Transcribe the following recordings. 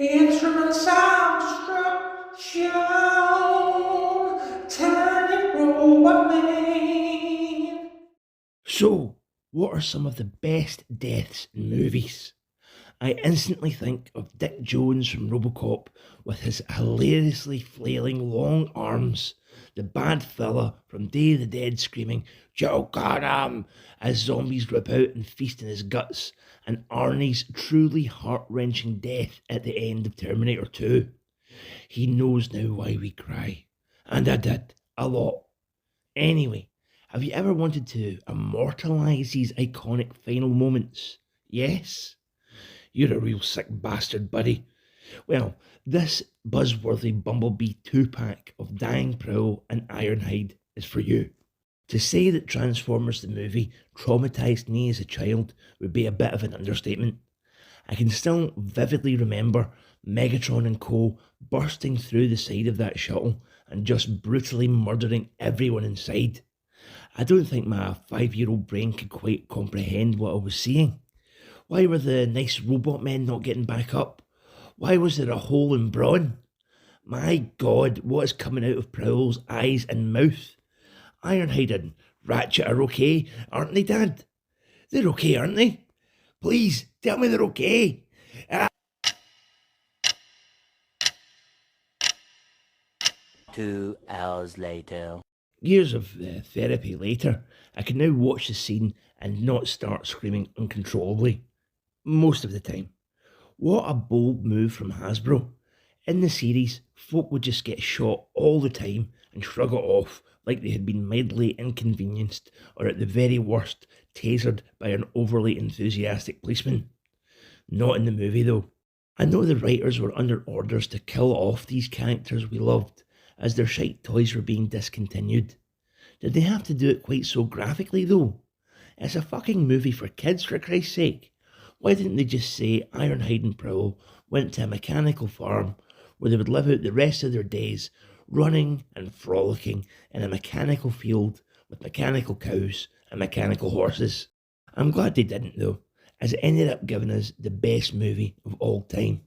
The instruments of destruction, turning robot man. So, what are some of the best deaths in movies? I instantly think of Dick Jones from Robocop with his hilariously flailing long arms, the bad fella from Day of the Dead screaming, "Joe got him!" as zombies rip out and feast on his guts, and Arnie's truly heart-wrenching death at the end of Terminator 2. He knows now why we cry. And I did, a lot. Anyway, have you ever wanted to immortalise these iconic final moments? Yes? You're a real sick bastard, buddy. Well, this Buzzworthy Bumblebee 2-pack of Dying Prowl and Ironhide is for you. To say that Transformers the movie traumatised me as a child would be a bit of an understatement. I can still vividly remember Megatron and co bursting through the side of that shuttle and just brutally murdering everyone inside. I don't think my 5-year-old brain could quite comprehend what I was seeing. Why were the nice robot men not getting back up? Why was there a hole in Brawn? My God, what is coming out of Prowl's eyes and mouth? Ironhide and Ratchet are okay, aren't they, Dad? They're okay, aren't they? Please, tell me they're okay. 2 hours later. Years of therapy later, I can now watch the scene and not start screaming uncontrollably. Most of the time. What a bold move from Hasbro. In the series, folk would just get shot all the time and shrug it off like they had been mildly inconvenienced or at the very worst tasered by an overly enthusiastic policeman. Not in the movie though. I know the writers were under orders to kill off these characters we loved as their shite toys were being discontinued. Did they have to do it quite so graphically though? It's a fucking movie for kids, for Christ's sake. Why didn't they just say Ironhide and Prowl went to a mechanical farm where they would live out the rest of their days running and frolicking in a mechanical field with mechanical cows and mechanical horses? I'm glad they didn't though, as it ended up giving us the best movie of all time.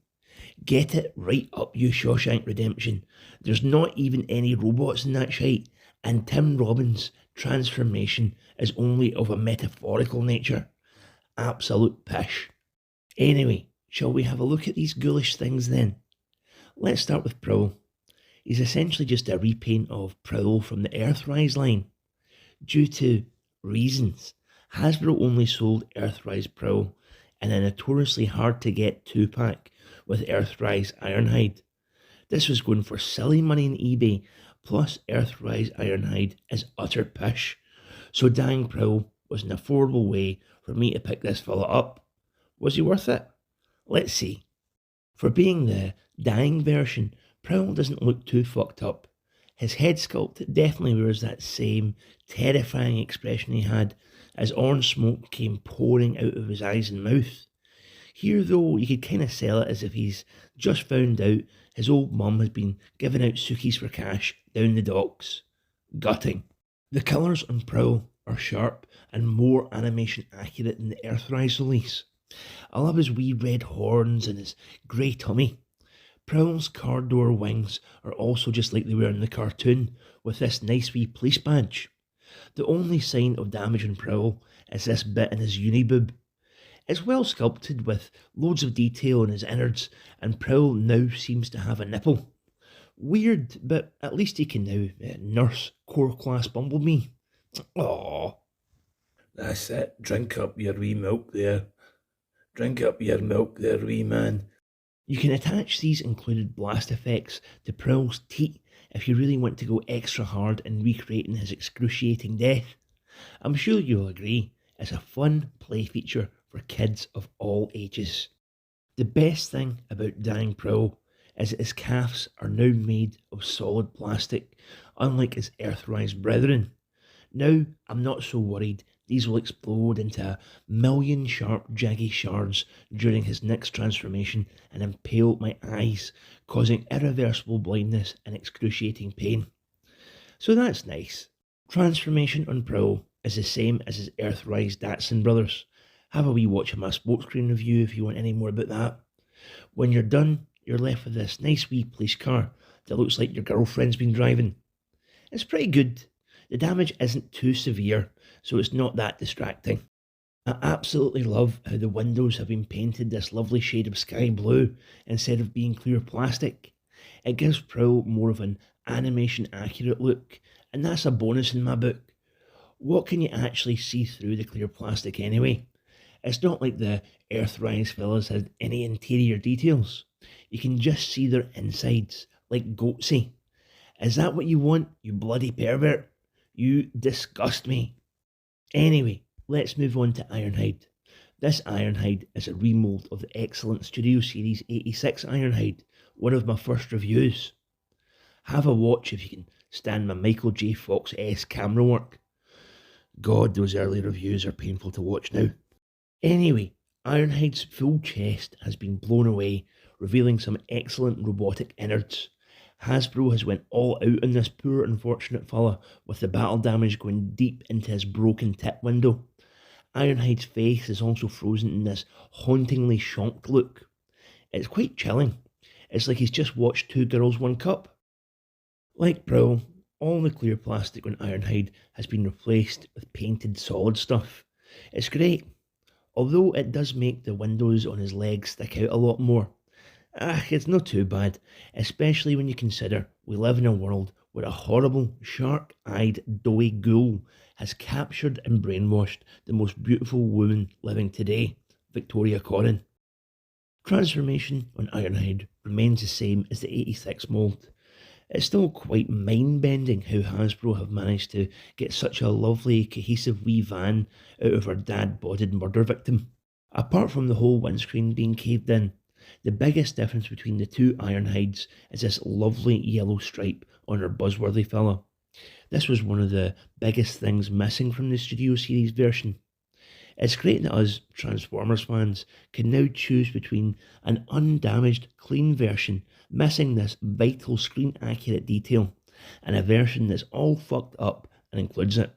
Get it right up, you Shawshank Redemption. There's not even any robots in that shite, and Tim Robbins' transformation is only of a metaphorical nature. Absolute pish. Anyway, shall we have a look at these ghoulish things then? Let's start with Prowl. He's essentially just a repaint of Prowl from the Earthrise line. Due to reasons, Hasbro only sold Earthrise Prowl in a notoriously hard to get 2-pack with Earthrise Ironhide. This was going for silly money on eBay, plus Earthrise Ironhide is utter pish. So Dying Prowl was an affordable way for me to pick this fella up. Was he worth it? Let's see. For being the dying version, Prowl doesn't look too fucked up. His head sculpt definitely wears that same terrifying expression he had as orange smoke came pouring out of his eyes and mouth. Here though, you could kind of sell it as if he's just found out his old mum has been giving out sookies for cash down the docks. Gutting. The colours on Prowl are sharp and more animation accurate than the Earthrise release. I love his wee red horns and his grey tummy. Prowl's car door wings are also just like they were in the cartoon, with this nice wee police badge. The only sign of damage on Prowl is this bit in his uniboob. It's well sculpted with loads of detail in his innards, and Prowl now seems to have a nipple. Weird, but at least he can now nurse core class Bumblebee. Aww. That's it. Drink up your wee milk there. Drink up your milk there, wee man. You can attach these included blast effects to Prowl's teat if you really want to go extra hard in recreating his excruciating death. I'm sure you'll agree, it's a fun play feature for kids of all ages. The best thing about Dying Prowl is that his calves are now made of solid plastic, unlike his Earthrise brethren. Now, I'm not so worried these will explode into a million sharp, jaggy shards during his next transformation and impale my eyes, causing irreversible blindness and excruciating pain. So that's nice. Transformation on Prowl is the same as his Earthrise Datsun brothers. Have a wee watch of my smokescreen review if you want any more about that. When you're done, you're left with this nice wee police car that looks like your girlfriend's been driving. It's pretty good. The damage isn't too severe, so it's not that distracting. I absolutely love how the windows have been painted this lovely shade of sky blue instead of being clear plastic. It gives Prowl more of an animation accurate look, and that's a bonus in my book. What can you actually see through the clear plastic anyway? It's not like the Earthrise villas had any interior details. You can just see their insides, like Goatsy. Is that what you want, you bloody pervert? You disgust me. Anyway, let's move on to Ironhide. This Ironhide is a remold of the excellent Studio Series 86 Ironhide, one of my first reviews. Have a watch if you can stand my Michael J. Fox-esque camera work. God, those early reviews are painful to watch now. Anyway, Ironhide's full chest has been blown away, revealing some excellent robotic innards. Hasbro has went all out on this poor unfortunate fella, with the battle damage going deep into his broken tip window. Ironhide's face is also frozen in this hauntingly shocked look. It's quite chilling. It's like he's just watched Two Girls, One Cup. Like Prowl, all the clear plastic on Ironhide has been replaced with painted solid stuff. It's great, although it does make the windows on his legs stick out a lot more. It's not too bad, especially when you consider we live in a world where a horrible, shark-eyed, doughy ghoul has captured and brainwashed the most beautiful woman living today, Victoria Corrin. Transformation on Ironhide remains the same as the 86 mould. It's still quite mind-bending how Hasbro have managed to get such a lovely, cohesive wee van out of her dad-bodded murder victim. Apart from the whole windscreen being caved in, the biggest difference between the two Ironhides is this lovely yellow stripe on her Buzzworthy fella. This was one of the biggest things missing from the Studio Series version. It's great that us Transformers fans can now choose between an undamaged, clean version missing this vital screen accurate detail and a version that's all fucked up and includes it.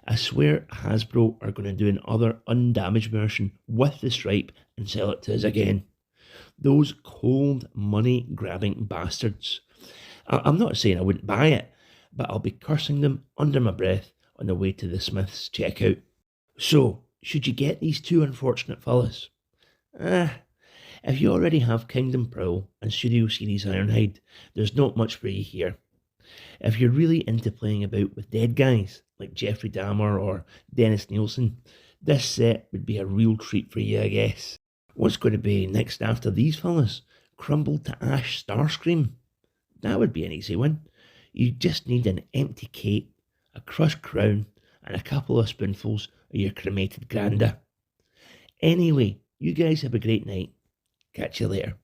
I swear Hasbro are going to do another undamaged version with the stripe and sell it to us again. Those cold money grabbing bastards. I'm not saying I wouldn't buy it, but I'll be cursing them under my breath on the way to the Smiths checkout. So, should you get these two unfortunate fellas? If you already have Kingdom Prowl and Studio Series Ironhide, there's not much for you here. If you're really into playing about with dead guys, like Jeffrey Dahmer or Dennis Nielsen, this set would be a real treat for you, I guess. What's going to be next after these fellas? Crumbled to ash Starscream? That would be an easy one. You just need an empty cape, a crushed crown, and a couple of spoonfuls of your cremated granda. Anyway, you guys have a great night. Catch you later.